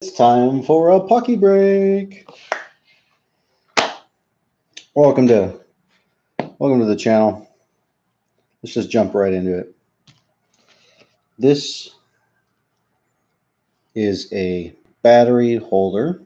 It's time for a Pucky break. Welcome to the channel. Let's just jump right into it. This is a battery holder.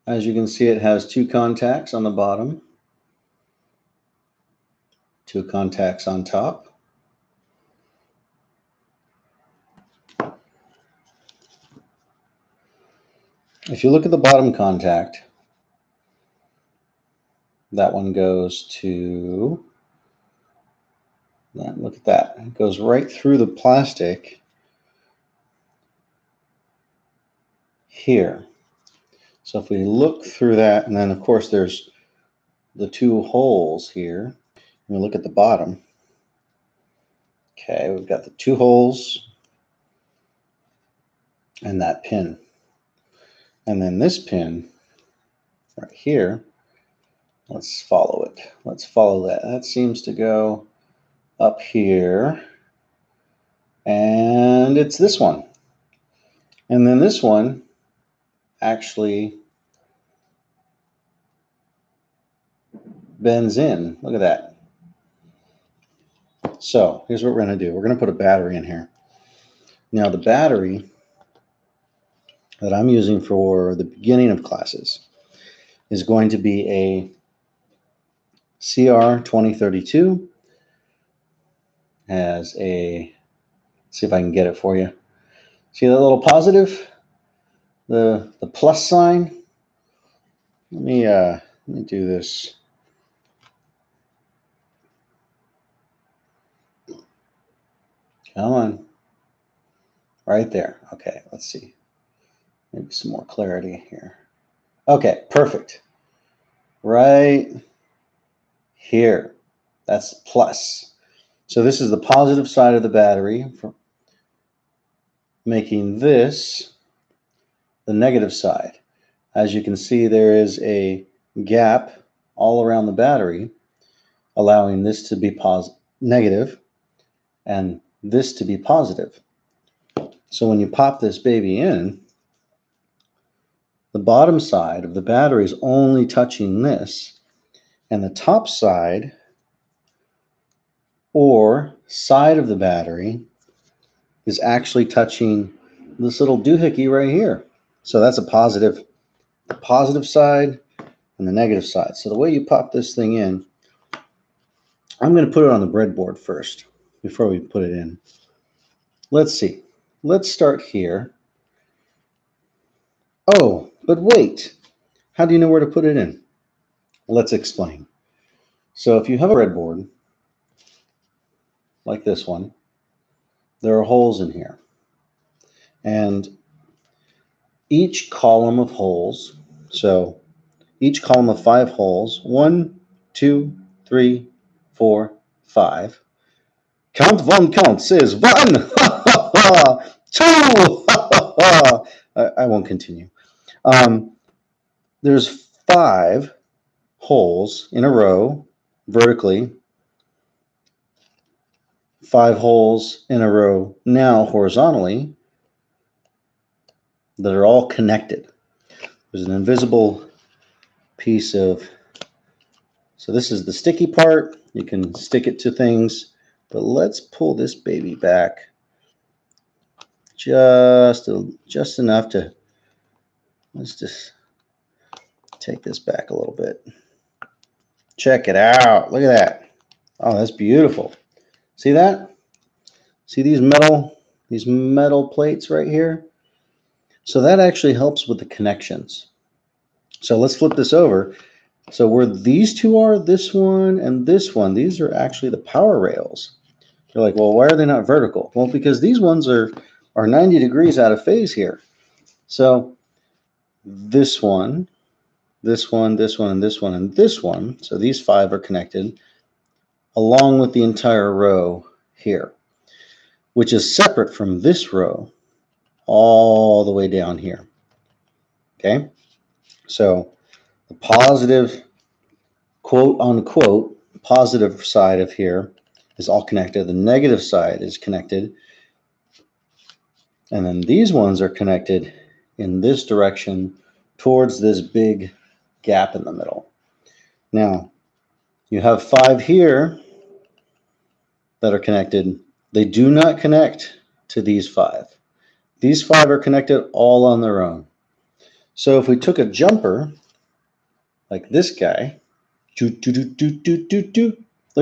As you can see, it has two contacts on the bottom, two contacts on top. If you look at the bottom contact, that one goes to that. Look at that. It goes right through the plastic here. So if we look through that, and then of course there's the two holes here, and we look at the bottom. Okay, we've got the two holes and that pin. And then this pin right here, let's follow it. Let's follow that. That seems to go up here. And it's this one. And then this one actually bends in. Look at that. So here's what we're going to do. We're going to put a battery in here. Now the battery that I'm using for the beginning of classes is going to be a CR 2032. Has a, see if I can get it for you. See that little positive, the plus sign? Let me do this. Come on. Right there. Okay, let's see. Maybe some more clarity here. Okay, perfect. Right here. That's plus. So this is the positive side of the battery, for making this the negative side. As you can see, there is a gap all around the battery, allowing this to be negative and this to be positive. So when you pop this baby in, the bottom side of the battery is only touching this, and the top side or side of the battery is actually touching this little doohickey right here. So that's the positive side and the negative side. So the way you pop this thing in, I'm going to put it on the breadboard first before we put it in. Let's see. Let's start here. Oh, but wait. How do you know where to put it in? Let's explain. So if you have a breadboard like this one, there are holes in here. And each column of holes, so each column of 5 holes, 1, 2, 3, 4, 5. Count one, count says 1, 2, I won't continue. There's 5 holes in a row vertically, 5 holes in a row now horizontally that are all connected. There's an invisible piece of, so this is the sticky part. You can stick it to things, but let's pull this baby back just enough to, let's just take this back a little bit. Check it out. Look at that. Oh, that's beautiful. See that? See these metal plates right here? So that actually helps with the connections. So let's flip this over. So where these two are, this one and this one, these are actually the power rails. You're like, well, why are they not vertical? Well, because these ones are 90 degrees out of phase here. So this one, this one, this one, and this one, and this one, so these 5 are connected along with the entire row here, which is separate from this row all the way down here. Okay, so the positive, quote unquote, positive side of here is all connected. The negative side is connected. And then these ones are connected in this direction towards this big gap in the middle. Now, you have 5 here that are connected. They do not connect to these 5. These 5 are connected all on their own. So if we took a jumper, like this guy, look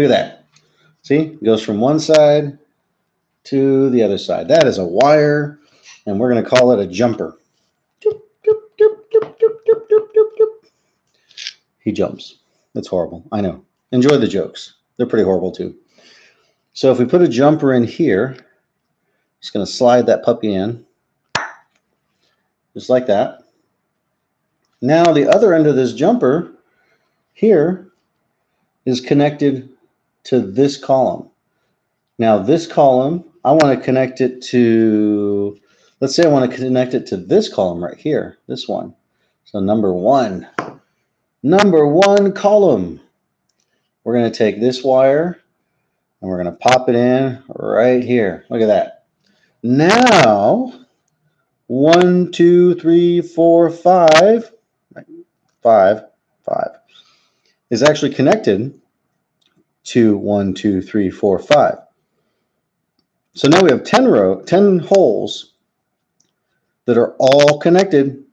at that. See, it goes from one side to the other side. That is a wire, and we're going to call it a jumper. He jumps. That's horrible. I know. Enjoy the jokes. They're pretty horrible too. So if we put a jumper in here, just going to slide that puppy in, just like that. Now the other end of this jumper here is connected to this column. Now this column, I want to connect it to, let's say I want to connect it to this column right here, this one. So number one column. We're going to take this wire and we're going to pop it in right here. Look at that. Now, 1, 2, 3, 4, 5, 5 is actually connected to 1, 2, 3, 4, 5. So now we have 10 holes that are all connected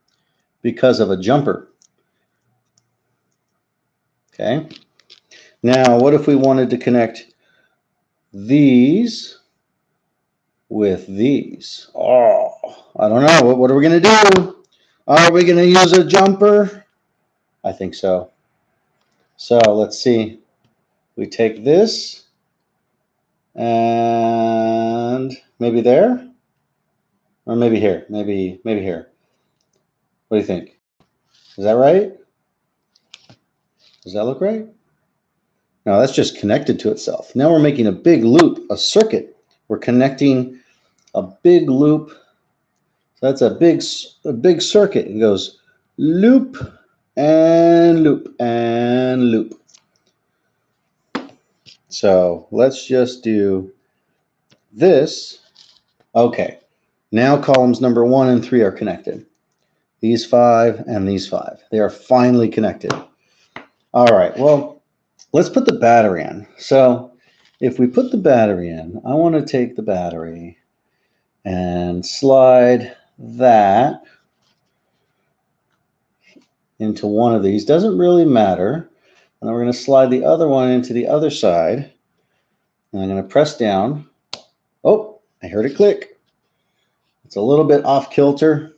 because of a jumper. Okay. Now, what if we wanted to connect these with these? Oh, I don't know. What are we going to do? Are we going to use a jumper? I think so. So let's see. We take this and maybe there, or maybe here, maybe here. What do you think? Is that right? Does that look right? No, that's just connected to itself. Now we're making a big loop, a circuit. We're connecting a big loop. So that's a big circuit. It goes loop and loop and loop. So let's just do this. Okay, now columns number 1 and 3 are connected. These 5 and these 5. They are finally connected. All right, well, let's put the battery in. So if we put the battery in, I want to take the battery and slide that into one of these. Doesn't really matter. And then we're going to slide the other one into the other side. And I'm going to press down. Oh, I heard it click. It's a little bit off kilter.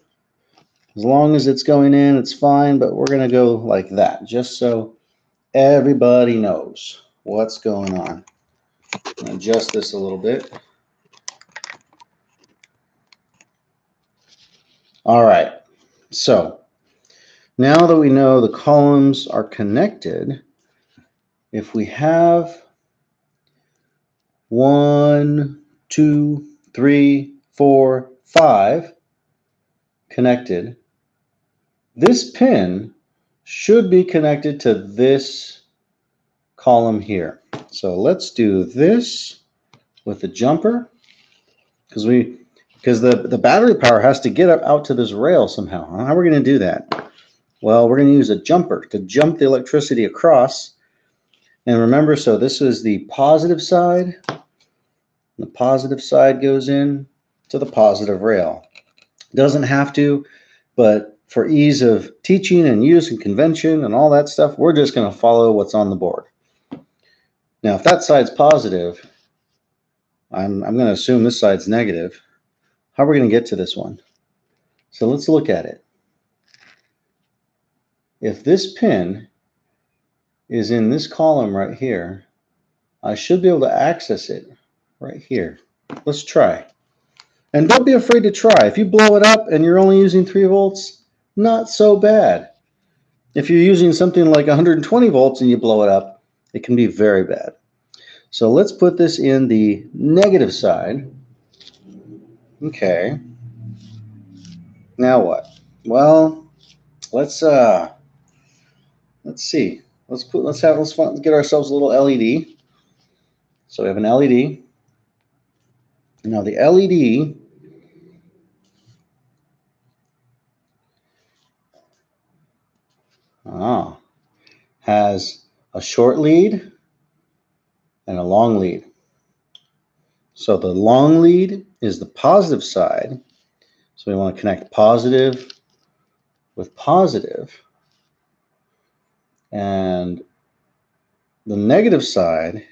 As long as it's going in, it's fine, but we're going to go like that, just so everybody knows what's going on. Adjust this a little bit. All right, so now that we know the columns are connected, if we have 1, 2, 3, 4, 5 connected, this pin should be connected to this column here. So let's do this with the jumper, because the battery power has to get out to this rail somehow. How are we going to do that? Well, we're going to use a jumper to jump the electricity across. And remember, so this is the positive side. The positive side goes in to the positive rail. It doesn't have to, but for ease of teaching and use and convention and all that stuff, we're just going to follow what's on the board. Now, if that side's positive, I'm going to assume this side's negative. How are we going to get to this one? So let's look at it. If this pin is in this column right here, I should be able to access it right here. Let's try. And don't be afraid to try. If you blow it up and you're only using 3 volts, not so bad. If you're using something like 120 volts and you blow it up, it can be very bad. So let's put this in the negative side. Okay. Now what? Well, let's see. let's get ourselves a little LED. So we have an LED. Now the LED has a short lead and a long lead. So the long lead is the positive side. So we want to connect positive with positive. And the negative side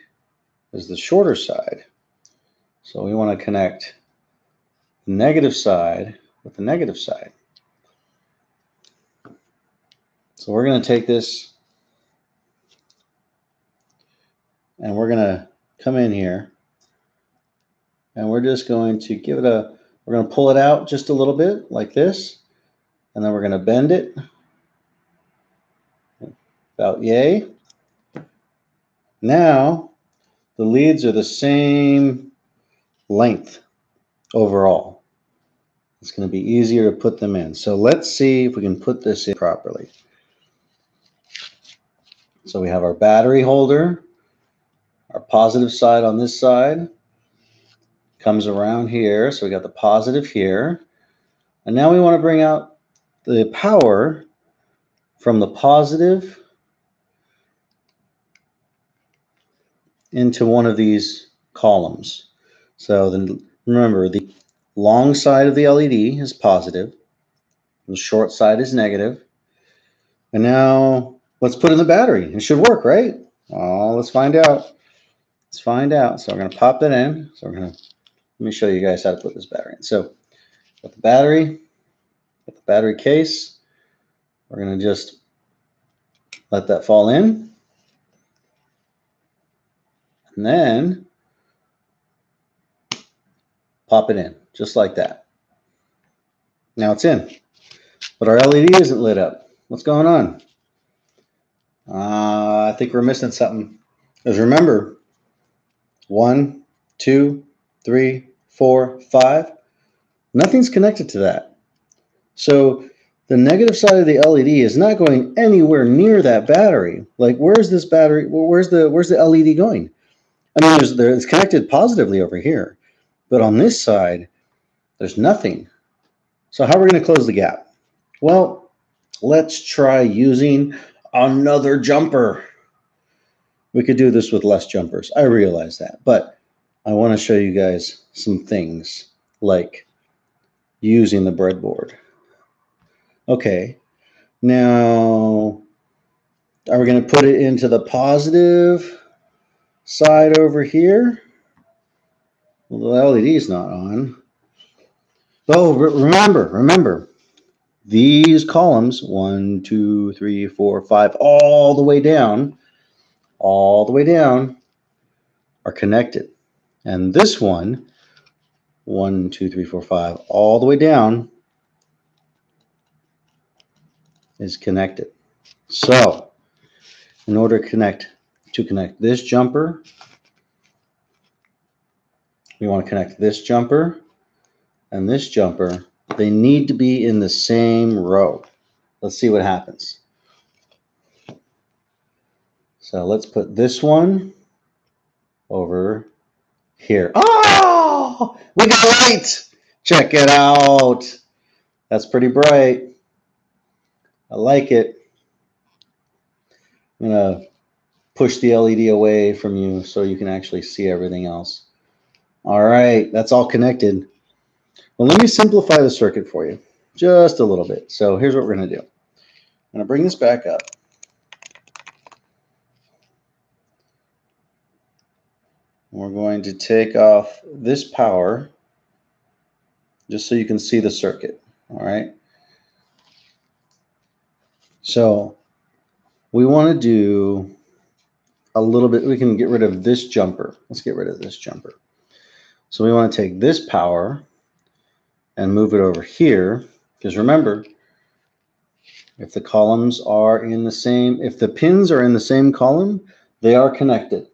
is the shorter side. So we want to connect the negative side with the negative side. So we're going to take this and we're going to come in here and we're just going to give it we're going to pull it out just a little bit like this, and then we're going to bend it about yay. Now the leads are the same length overall. It's going to be easier to put them in. So let's see if we can put this in properly. So we have our battery holder, our positive side on this side comes around here. So we got the positive here. And now we want to bring out the power from the positive into one of these columns. So then remember, the long side of the LED is positive, the short side is negative. And now let's put in the battery. It should work, right? Oh, let's find out. Let's find out. So we're going to pop that in. So let me show you guys how to put this battery in. So with the battery case, we're going to just let that fall in. And then pop it in, just like that. Now it's in. But our LED isn't lit up. What's going on? I think we're missing something. Because remember, 1, 2, 3, 4, 5. Nothing's connected to that. So the negative side of the LED is not going anywhere near that battery. Like, where's this battery? Where's the LED going? I mean, it's connected positively over here, but on this side, there's nothing. So how are we going to close the gap? Well, let's try using another jumper. We could do this with less jumpers. I realize that, but I want to show you guys some things like using the breadboard. Okay, now are we going to put it into the positive side over here? Well, the LED is not on. Oh, remember, these columns, 1, 2, 3, 4, 5, all the way down, are connected. And this one, 1, 2, 3, 4, 5, all the way down is connected. So in order to connect this jumper, we want to connect this jumper and this jumper. They need to be in the same row. Let's see what happens. So let's put this one over here. Oh, we got light. Check it out. That's pretty bright. I like it. I'm going to push the LED away from you so you can actually see everything else. All right, that's all connected. Well, let me simplify the circuit for you just a little bit. So here's what we're going to do. I'm going to bring this back up. We're going to take off this power just so you can see the circuit. All right. So we want to do a little bit. We can get rid of this jumper. Let's get rid of this jumper. So we want to take this power and move it over here, because remember, if the columns are in the same, if the pins are in the same column, they are connected.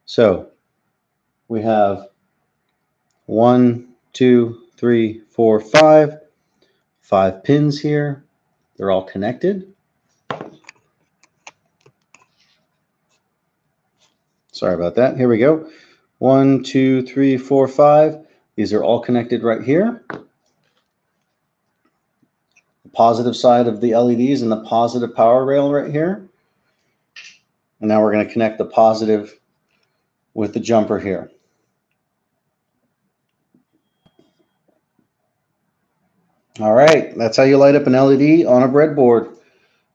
So we have 1, 2, 3, 4, 5 pins here. They're all connected. Sorry about that. Here we go. 1, 2, 3, 4, 5. These are all connected right here. The positive side of the LEDs and the positive power rail right here. And now we're going to connect the positive with the jumper here. All right, that's how you light up an LED on a breadboard.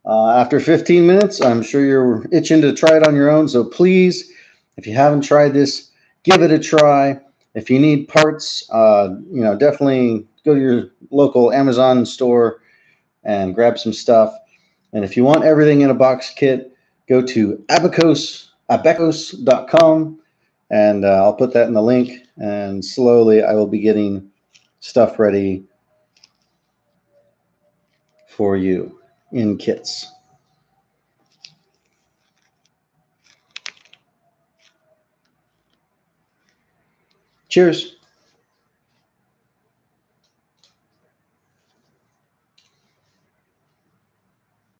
After 15 minutes, I'm sure you're itching to try it on your own. So please, if you haven't tried this, give it a try. If you need parts, definitely go to your local Amazon store and grab some stuff. And if you want everything in a box kit, go to abacus.com, and I'll put that in the link. And slowly, I will be getting stuff ready for you in kits. Cheers.